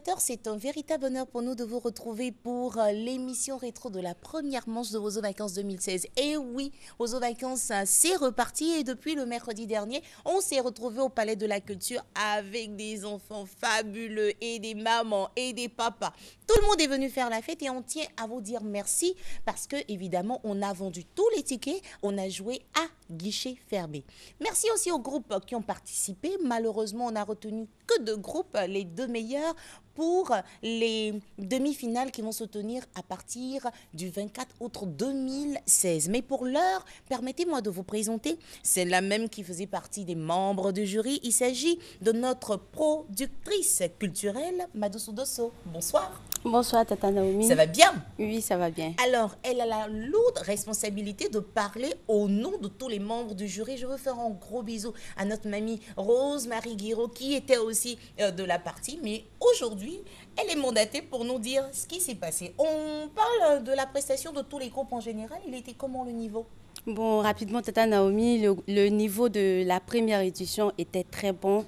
téléspectateurs, c'est un véritable honneur pour nous de vous retrouver pour l'émission rétro de la première manche de Ozo Vacances 2016. Et oui, Ozo Vacances, c'est reparti et depuis le mercredi dernier, on s'est retrouvé au Palais de la Culture avec des enfants fabuleux et des mamans et des papas. Tout le monde est venu faire la fête et on tient à vous dire merci parce que évidemment, on a vendu tous les tickets, on a joué à guichet fermé. Merci aussi aux groupes qui ont participé. Malheureusement, on n'a retenu que 2 groupes, les 2 meilleurs pour les demi-finales qui vont se tenir à partir du 24 août 2016. Mais pour l'heure, permettez-moi de vous présenter celle-là même qui faisait partie des membres du jury. Il s'agit de notre productrice culturelle, Madoussou Dosso. Bonsoir. Bonsoir Tata Naomi. Ça va bien? Oui, ça va bien. Alors, elle a la lourde responsabilité de parler au nom de tous les membres du jury. Je veux faire un gros bisou à notre mamie Rose-Marie Guiraud qui était aussi de la partie. Mais aujourd'hui, elle est mandatée pour nous dire ce qui s'est passé. On parle de la prestation de tous les groupes en général. Il était comment le niveau? Bon, rapidement Tata Naomi, le niveau de la première édition était très bon.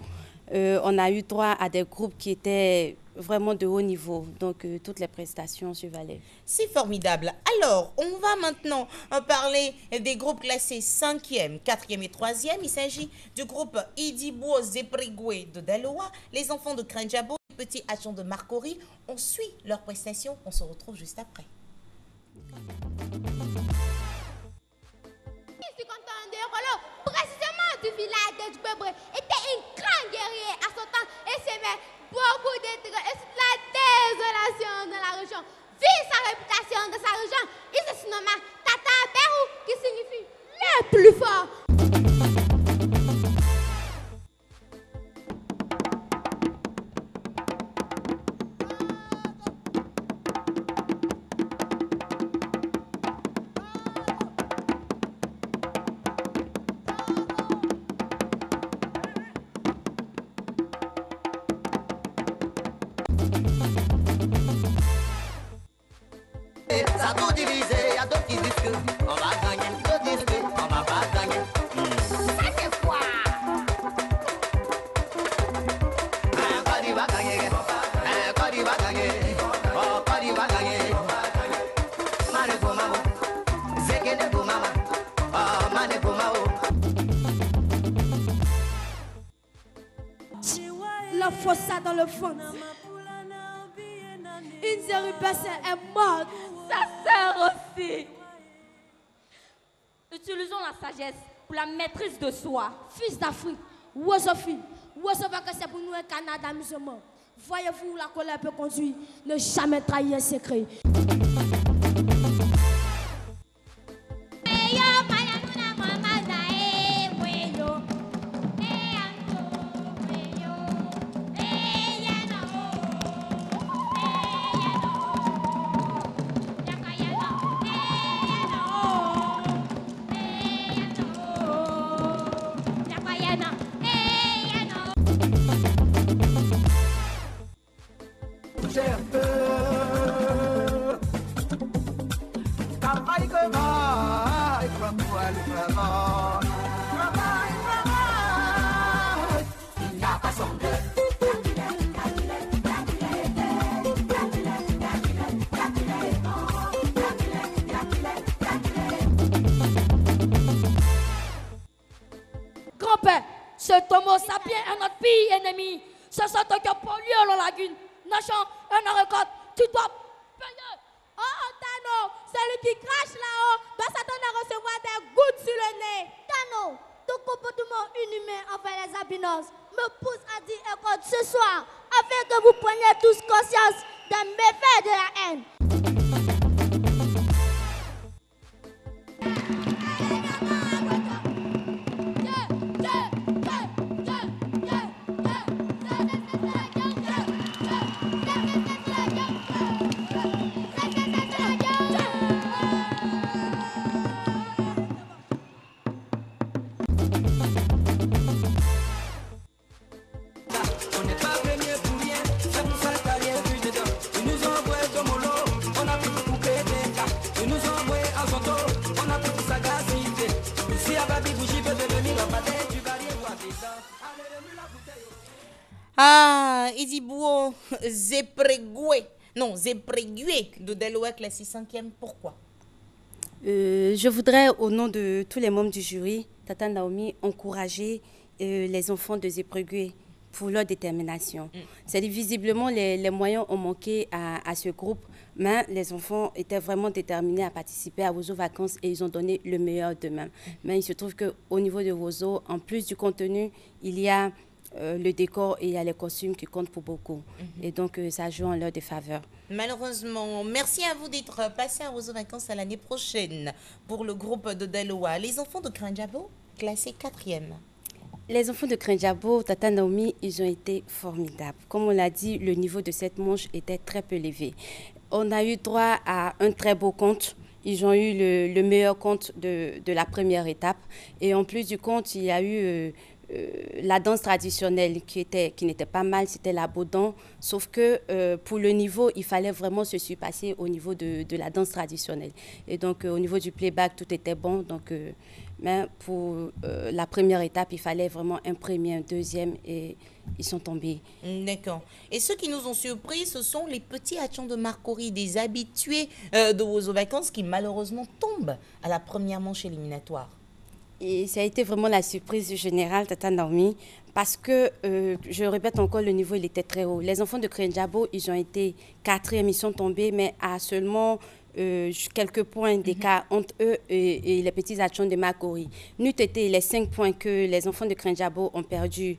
On a eu droit à des groupes qui étaient vraiment de haut niveau. Donc, toutes les prestations suivaient. C'est formidable. Alors, on va maintenant parler des groupes classés 5e, 4e et 3e. Il s'agit du groupe Idibo Zeprigwe de Daloa, les enfants de Kranjabo, les petits Hachons de Marcory. On suit leurs prestations. On se retrouve juste après. Précisément du village de Djoubebre était un grand guerrier à son temps et s'aimait beaucoup d'intérêt et la désolation de la région. Vu sa réputation de sa région, il se surnomma Tata Pérou qui signifie le plus fort. Ça tout divisé, il y a d'autres qui disent que on va gagner, d'autres disent que on va pas gagner. Ça c'est quoi? Cody va gagner, Cody va gagner, oh Cody va gagner. Mane pour maman, Zekene pour maman, oh mane pour maman. La fossa dans le fond. Une zérubessin est morte. Sa sœur aussi. Utilisons la sagesse pour la maîtrise de soi. Fils d'Afrique, Wosofi, Wosofa que c'est pour nous un canard d'amusement. Voyez-vous où la colère peut conduire. Ne jamais trahir un secret. Grand-père, ce Homo sapiens est notre pays ennemi. Ce sont eux qui polluent la lagune. Nation, un récolte, tu dois payer. Oh, Tano, celui qui crache là-haut doit s'attendre à recevoir des gouttes sur le nez. Tano, ton comportement inhumain envers les albinos me pousse à dire écoute ce soir afin que vous preniez tous conscience des méfaits de la haine. Izibuo Zépregué de Deloa classé 5e. Pourquoi? Je voudrais, au nom de tous les membres du jury, Tata Naomi, encourager les enfants de Zépregué pour leur détermination. C'est-à-dire, visiblement, les moyens ont manqué à ce groupe, mais les enfants étaient vraiment déterminés à participer à Wozo Vacances et ils ont donné le meilleur d'eux-mêmes. Mais il se trouve qu'au niveau de Wozo, en plus du contenu, il y a le décor et il y a les costumes qui comptent pour beaucoup. Et donc, ça joue en leur défaveur. Malheureusement, merci à vous d'être passé à Wozo Vacances à l'année prochaine pour le groupe de Deloa. Les enfants de Krinjabo, classés 4e. Les enfants de Krinjabo, Tata Naomi, ils ont été formidables. Comme on l'a dit, le niveau de cette manche était très peu élevé. On a eu droit à un très beau conte. Ils ont eu le meilleur conte de la première étape. Et en plus du conte, il y a eu la danse traditionnelle qui n'était pas mal, c'était la Baudan. Sauf que pour le niveau, il fallait vraiment se surpasser au niveau de la danse traditionnelle. Et donc, au niveau du playback, tout était bon. Donc, mais pour la première étape, il fallait vraiment un premier, un deuxième et ils sont tombés. D'accord. Et ceux qui nous ont surpris, ce sont les petits hachons de Marcory, des habitués de Wozo Vacances qui malheureusement tombent à la première manche éliminatoire. Et ça a été vraiment la surprise du général Tata Naomi parce que, je répète encore, le niveau il était très haut. Les enfants de Krinjabo, ils ont été 4e, ils sont tombés, mais à seulement quelques points d'écart entre eux et les petits hachons de Marcory. N'eût été les 5 points que les enfants de Krinjabo ont perdu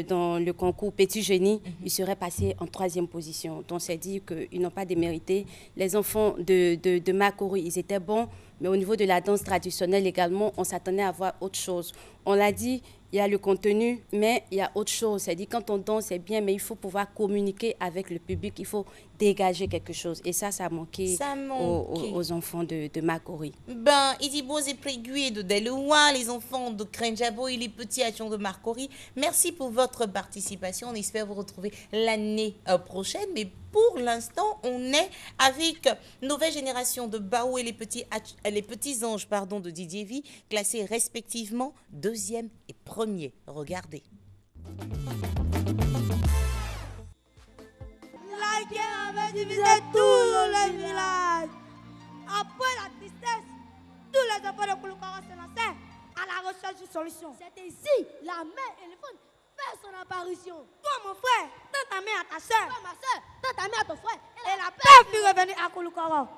dans le concours Petit Génie, ils seraient passés en 3e position. Donc, c'est dire qu'ils n'ont pas démérité. Les enfants de Marcory, ils étaient bons, mais au niveau de la danse traditionnelle également, on s'attendait à voir autre chose. On l'a dit, il y a le contenu, mais il y a autre chose. C'est-à-dire, quand on danse, c'est bien, mais il faut pouvoir communiquer avec le public, il faut dégager quelque chose. Et ça a manqué aux enfants de Marcory. Ben, Izibuo Zépregué de Deloa, les enfants de Krinjabo et les petits hachons de Marcory, merci pour votre participation. On espère vous retrouver l'année prochaine, mais pour l'instant, on est avec Nouvelle Génération de Bao et les petits anges de Didier V, classés respectivement 2e et 1er. Regardez. La guerre avait divisé tout le village. Après la tristesse, tous les enfants de Kouloukara se lancèrent à la recherche d'une solution. C'est ici la mère éléphante fait son apparition. Toi, mon frère, tends ta main à ta soeur. Toi, ma soeur, tends ta main à ton frère. Et la paix fut revenue à Kouloukara.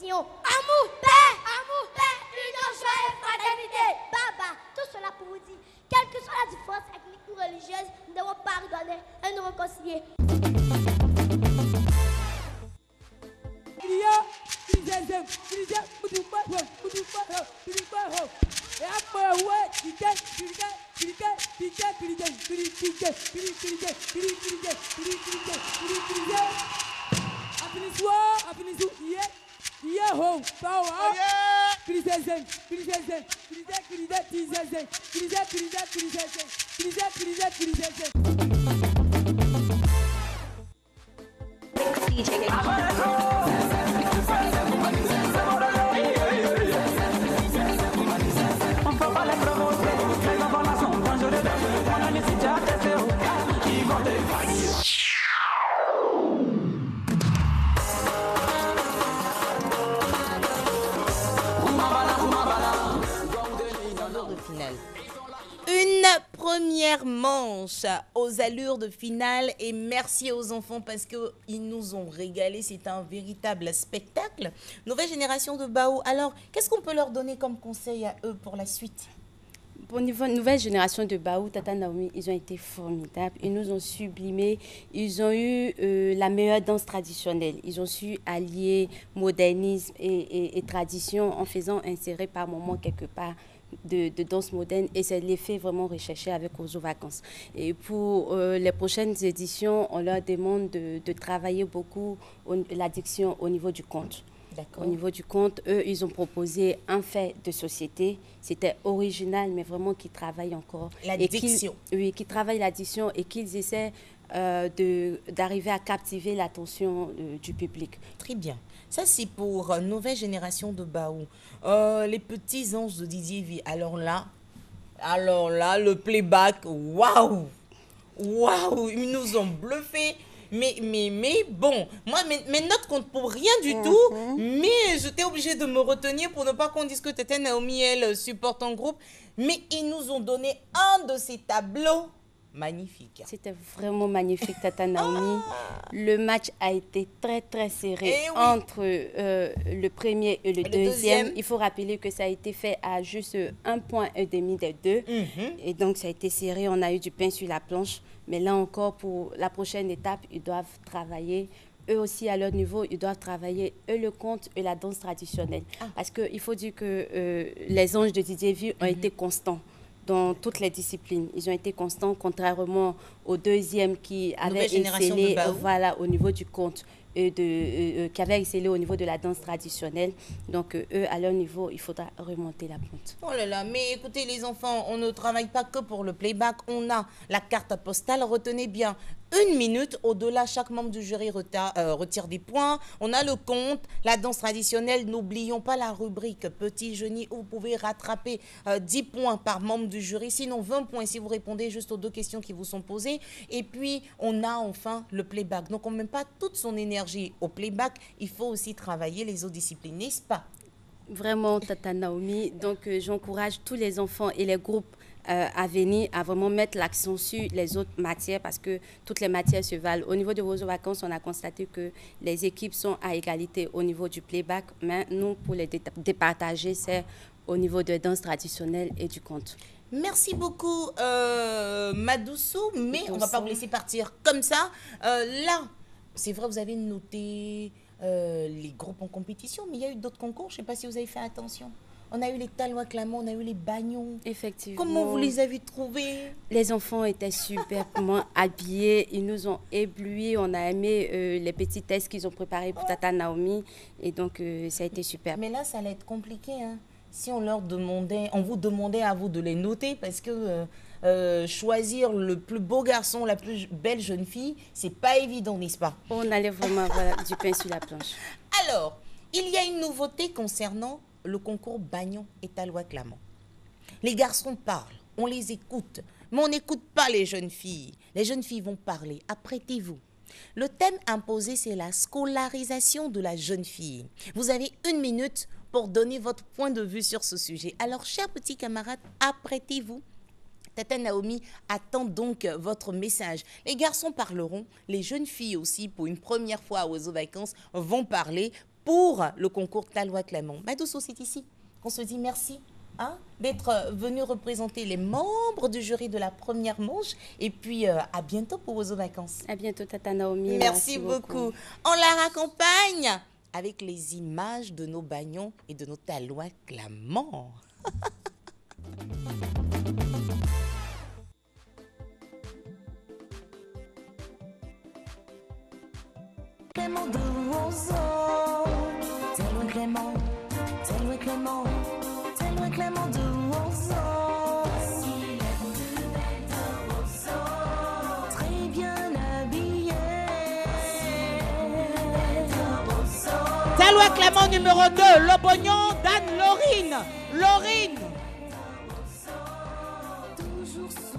Amour, paix, union, joie et fraternité. Baba, tout cela pour vous dire, quelle que soit la différence ethnique ou religieuse, nous devons pardonner et nous réconcilier. première manche aux allures de finale et merci aux enfants parce qu'ils nous ont régalé. C'est un véritable spectacle. Nouvelle génération de Bao. Alors, qu'est-ce qu'on peut leur donner comme conseil à eux pour la suite? Au niveau nouvelle génération de Bao, Tata Naomi, ils ont été formidables. Ils nous ont sublimés. Ils ont eu la meilleure danse traditionnelle. Ils ont su allier modernisme et tradition en faisant insérer par moment quelque part de danse moderne. Et c'est l'effet vraiment recherché avec Ozo Vacances. Et pour les prochaines éditions, on leur demande de travailler beaucoup l'addiction au niveau du conte. Au niveau du conte, eux, ils ont proposé un fait de société. C'était original, mais vraiment qui travaille encore. L'addiction. Oui, qui travaille l'addiction et qu'ils essaient d'arriver à captiver l'attention du public. Très bien. Ça, c'est pour nouvelle génération de Bao. Les petits anges de Didier V. Alors là, le playback, waouh! Waouh! Ils nous ont bluffé. Mais bon, moi, mes notes comptent pour rien du tout, mais j'étais obligée de me retenir pour ne pas qu'on dise que Tata Naomi, elle, supporte un groupe. Mais ils nous ont donné un de ces tableaux magnifiques. C'était vraiment magnifique, Tata Naomi. Le match a été très, très serré entre le premier et le deuxième. Il faut rappeler que ça a été fait à juste 1,5 point des deux. Et donc, ça a été serré. On a eu du pain sur la planche. Mais là encore, pour la prochaine étape, ils doivent travailler. Eux aussi, à leur niveau, ils doivent travailler le conte et la danse traditionnelle. Parce qu'il faut dire que les anges de Didier V ont été constants dans toutes les disciplines. Ils ont été constants, contrairement au deuxième qui avait excellé au niveau du conte. Qui avait excellé au niveau de la danse traditionnelle. Donc, eux, à leur niveau, il faudra remonter la pente. Oh là là, mais écoutez les enfants, on ne travaille pas que pour le playback. On a la carte postale, retenez bien. 1 minute, au-delà, chaque membre du jury retire des points. On a le compte, la danse traditionnelle. N'oublions pas la rubrique Petit Genie où vous pouvez rattraper 10 points par membre du jury. Sinon, 20 points si vous répondez juste aux 2 questions qui vous sont posées. Et puis, on a enfin le playback. Donc, on ne met pas toute son énergie au playback. Il faut aussi travailler les autres disciplines, n'est-ce pas? Vraiment, Tata Naomi. Donc, j'encourage tous les enfants et les groupes à venir, à vraiment mettre l'accent sur les autres matières parce que toutes les matières se valent. Au niveau de Ozo Vacances, on a constaté que les équipes sont à égalité au niveau du playback, mais nous, pour les départager, c'est au niveau de danse traditionnelle et du conte. Merci beaucoup, Madoussou, mais on ne va pas vous laisser partir comme ça. Là, c'est vrai, vous avez noté les groupes en compétition, mais il y a eu d'autres concours. Je ne sais pas si vous avez fait attention. On a eu les Talois Clamant, on a eu les Bagnons. Effectivement. Comment vous les avez trouvés? Les enfants étaient superbement habillés. Ils nous ont éblouis. On a aimé les petits tests qu'ils ont préparés pour Tata Naomi. Et donc, ça a été super. Mais là, ça allait être compliqué. Hein? Si on vous demandait à vous de les noter parce que choisir le plus beau garçon, la plus belle jeune fille, c'est pas évident, n'est-ce pas? On allait vraiment du pain sur la planche. Alors, il y a une nouveauté concernant le concours Bagnon et Talois Clamant. Les garçons parlent, on les écoute, mais on n'écoute pas les jeunes filles. Les jeunes filles vont parler, apprêtez-vous. Le thème imposé, c'est la scolarisation de la jeune fille. Vous avez 1 minute pour donner votre point de vue sur ce sujet. Alors, chers petits camarades, apprêtez-vous. Tata Naomi attend donc votre message. Les garçons parleront, les jeunes filles aussi, pour une première fois à Ozo Vacances, vont parler pour le concours Talois Clamant. Madoussou, c'est ici qu'on se dit merci d'être venu représenter les membres du jury de la première manche. Et puis, à bientôt pour Ozo Vacances. À bientôt, Tata Naomi. Merci beaucoup. On la raccompagne avec les images de nos Bagnons et de nos Talois Clamant. Clément de Ozo, Talois Clément, Talois Clément, Talois Clément de Ozo. Il est plus belle de Ozo, très bien habillé. Talois Clément numéro 2, le Bognon d'Anne-Laurine. Laurine. Toujours souriant.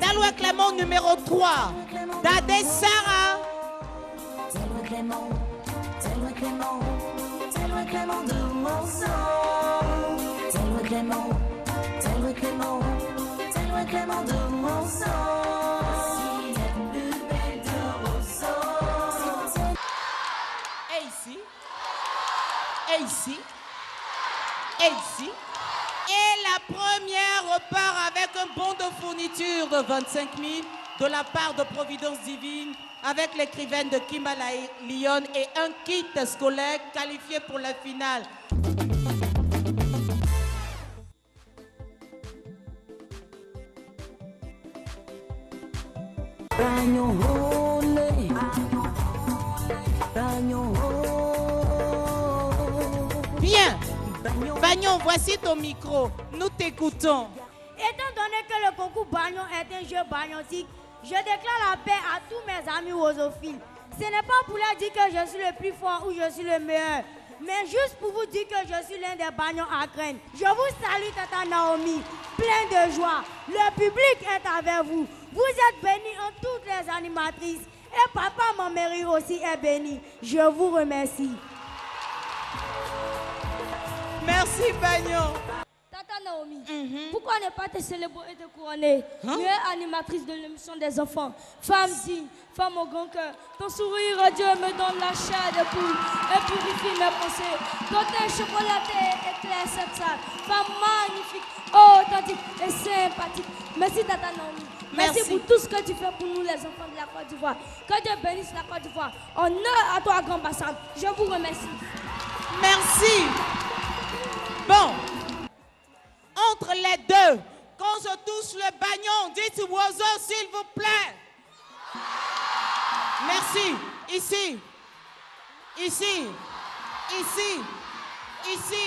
Talois Clamant numéro 3, Dadé Sarah. Talois Clément, Clément, tel Louis Clément de Monceau. Tel Louis Clément, tel Louis Clément, tel Louis Clément de Monceau. Si la plus belle de Rousseau. Et ici, et ici, et ici. Et la première repart avec un bon de fourniture de 25 000 de la part de Providence Divine avec l'écrivaine de Kimbala Lyon et un kit scolaire qualifié pour la finale. Bien. Bagnon, voici ton micro. Nous t'écoutons. Étant donné que le concours Bagnon est un jeu bagnotique, je déclare la paix à tous mes amis oisophiles. Ce n'est pas pour leur dire que je suis le plus fort ou je suis le meilleur, mais juste pour vous dire que je suis l'un des bagnons à craindre. Je vous salue, Tata Naomi, plein de joie. Le public est avec vous. Vous êtes bénis en toutes les animatrices. Et papa, mon mari aussi est béni. Je vous remercie. Merci, Bagnon. Tata Naomi, pourquoi ne pas te célébrer et te couronner meilleure animatrice de l'émission des enfants, femme digne, femme au grand cœur. Ton sourire radieux me donne la chair de poule et purifie mes pensées. Ton teint chocolaté éclaire cette salle. Femme magnifique, authentique et sympathique. Merci Tata Naomi. Merci pour tout ce que tu fais pour nous les enfants de la Côte d'Ivoire. Que Dieu bénisse la Côte d'Ivoire. Honneur à toi, grand Bassam. Je vous remercie. Merci. Bon. Entre les deux, quand je touche le bagnon, dites oiseau s'il vous plaît. Merci. Ici. Ici. Ici. Ici.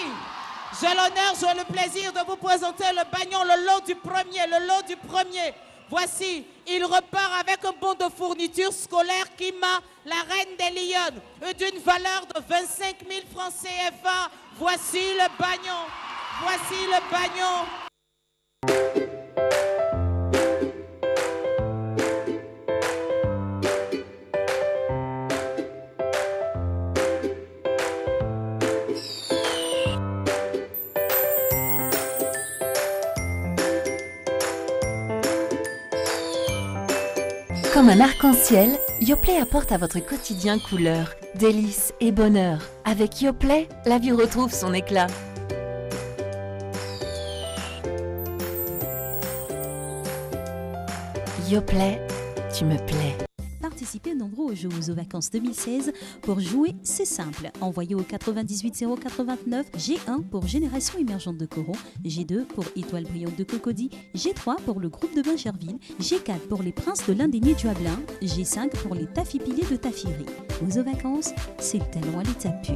J'ai l'honneur, j'ai le plaisir de vous présenter le bagnon, le lot du premier, le lot du premier. Voici, il repart avec un bon de fourniture scolaire qui m'a la reine des Lyonnes, d'une valeur de 25 000 francs CFA. Voici le bagnon. Voici le bagnon. Comme un arc-en-ciel, Yoplait apporte à votre quotidien couleur, délices et bonheur. Avec Yoplait, la vie retrouve son éclat. Yoplait, tu me plais. Participez nombreux aux Jeux aux vacances 2016. Pour jouer, c'est simple. Envoyez au 98 089 G1 pour Génération émergente de Coron, G2 pour Étoile brillante de Cocody, G3 pour le groupe de Bincherville, G4 pour les Princes de l'Indénié du Hablin, G5 pour les Taffipilés de Taffiri. Aux vacances, c'est le talent à l'état pur.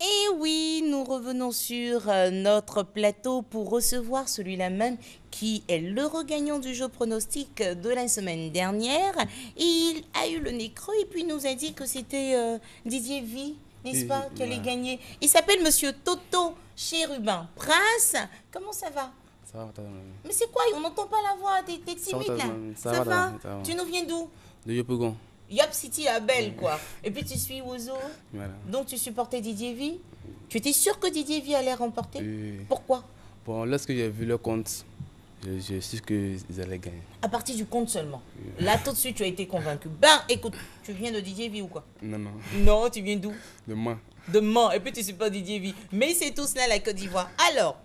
Et oui, nous revenons sur notre plateau pour recevoir celui-là même qui est l'heureux gagnant du jeu pronostic de la semaine dernière. Il a eu le nez creux et puis il nous a dit que c'était Didier V, n'est-ce pas, qui allait gagner. Il s'appelle Monsieur Toto Chérubin. Prince, comment ça va? Ça va, mais c'est quoi? On n'entend pas la voix, t'es timide là. Ça va? Tu nous viens d'où? De Yopougon. Yop City à Belle, quoi. Et puis tu suis Ozo. Voilà. Donc tu supportais Didier V. Tu étais sûr que Didier V allait remporter? Oui. Pourquoi? Bon, lorsque j'ai vu le compte, je suis sûr qu'ils allaient gagner. À partir du compte seulement. Oui. Là, tout de suite, tu as été convaincu. Ben, écoute, tu viens de Didier V ou quoi? Non, non. Non, tu viens d'où? De Mans. De Mans. Et puis tu supportes Didier V. Mais c'est tout cela la Côte d'Ivoire. Alors,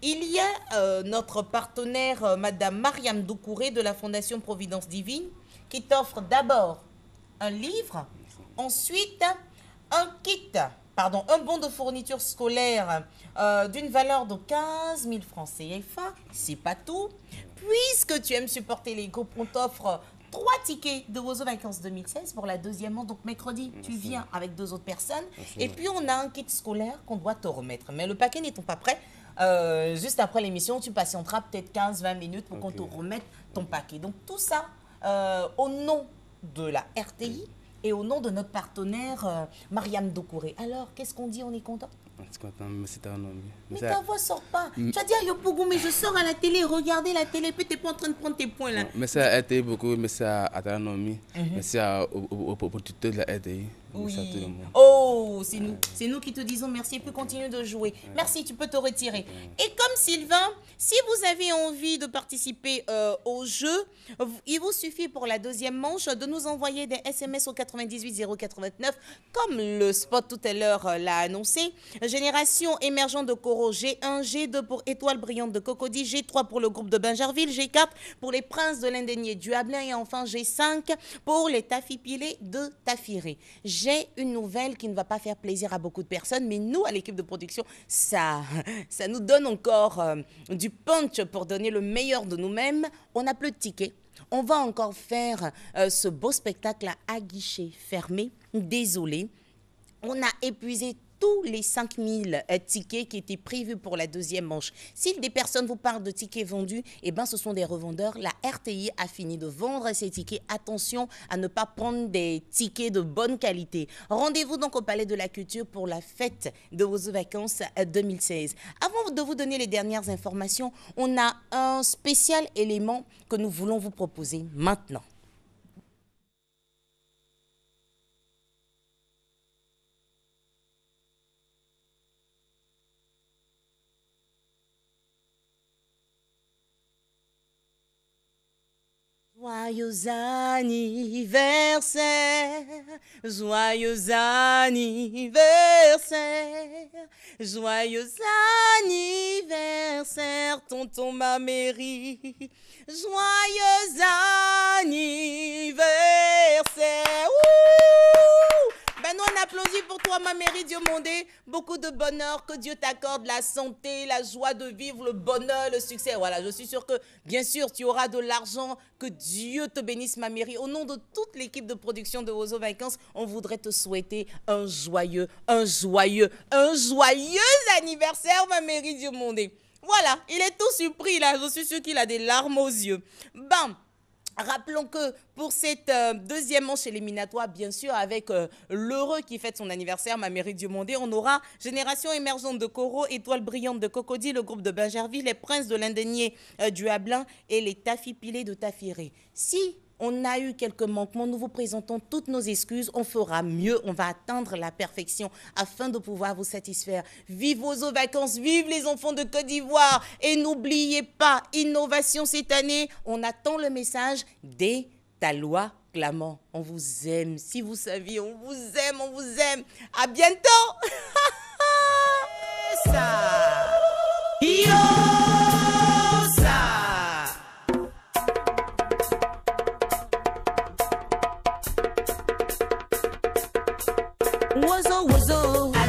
il y a notre partenaire, Madame Mariam Doucouré de la Fondation Providence Divine, qui t'offre d'abord un livre, ensuite un bon de fourniture scolaire d'une valeur de 15 000 francs CFA. C'est pas tout. Puisque tu aimes supporter les groupes, on t'offre 3 tickets de Ozo Vacances 2016 pour la deuxième année. Donc mercredi, tu viens avec 2 autres personnes. Et puis on a un kit scolaire qu'on doit te remettre. Mais le paquet n'étant pas prêt, juste après l'émission, tu patienteras peut-être 15-20 minutes pour qu'on te remette ton paquet. Donc tout ça au nom de la RTI et au nom de notre partenaire Mariam Doucouré. Alors, qu'est-ce qu'on dit? On est content? Je suis content, merci Tanomi. Mais ta voix sort pas. Tu as dit à Yopougon, mais je sors à la télé, regardez la télé, puis tu n'es pas en train de prendre tes points là. Merci à RTI beaucoup, merci à Tanomi, merci au tuteur de la RTI. Oui. Merci à tout le monde. Oh, c'est nous qui te disons merci et puis continue de jouer. Merci, tu peux te retirer. Et comme Sylvain, si vous avez envie de participer au jeu, il vous suffit pour la deuxième manche de nous envoyer des SMS au 98 089, comme le spot tout à l'heure l'a annoncé. Génération émergente de Coro, G1, G2 pour Étoile brillante de Cocody, G3 pour le groupe de Bingerville, G4 pour les Princes de l'Indénié du Hablin et enfin G5 pour les Tafipilés de Tafiré. J'ai une nouvelle qui ne va pas faire plaisir à beaucoup de personnes, mais nous, à l'équipe de production, ça nous donne encore du punch pour donner le meilleur de nous-mêmes. On n'a plus de tickets. On va encore faire ce beau spectacle à guichet fermé. Désolé. On a épuisé tous les 5000 tickets qui étaient prévus pour la deuxième manche. Si des personnes vous parlent de tickets vendus, eh ben, ce sont des revendeurs. La RTI a fini de vendre ces tickets. Attention à ne pas prendre des tickets de bonne qualité. Rendez-vous donc au Palais de la Culture pour la fête de vos vacances 2016. Avant de vous donner les dernières informations, on a un spécial élément que nous voulons vous proposer maintenant. Joyeux anniversaire, joyeux anniversaire, joyeux anniversaire, tonton Maméry, joyeux anniversaire. Ouh! Ben nous, on applaudit pour toi, Maméry Diomondé. Beaucoup de bonheur, que Dieu t'accorde la santé, la joie de vivre, le bonheur, le succès. Voilà, je suis sûre que, bien sûr, tu auras de l'argent. Que Dieu te bénisse, Maméry. Au nom de toute l'équipe de production de Ozo Vacances, on voudrait te souhaiter un joyeux anniversaire, Maméry Diomondé. Voilà, il est tout surpris là. Je suis sûre qu'il a des larmes aux yeux. Bam! Rappelons que pour cette deuxième manche éliminatoire, bien sûr, avec l'heureux qui fête son anniversaire, Maméry Diomondé, on aura Génération émergente de Coro, Étoile brillante de Cocody, le groupe de Bingerville, les Princes de l'Indénié du Hablin et les Tafipilés de Tafiré. Si on a eu quelques manquements, nous vous présentons toutes nos excuses. On fera mieux, on va atteindre la perfection afin de pouvoir vous satisfaire. Vive Ozo Vacances, vive les enfants de Côte d'Ivoire. Et n'oubliez pas, innovation cette année, on attend le message des Talois clamant. On vous aime, si vous saviez, on vous aime, on vous aime. À bientôt. Ça. Yo, ça. Wozo, wozo.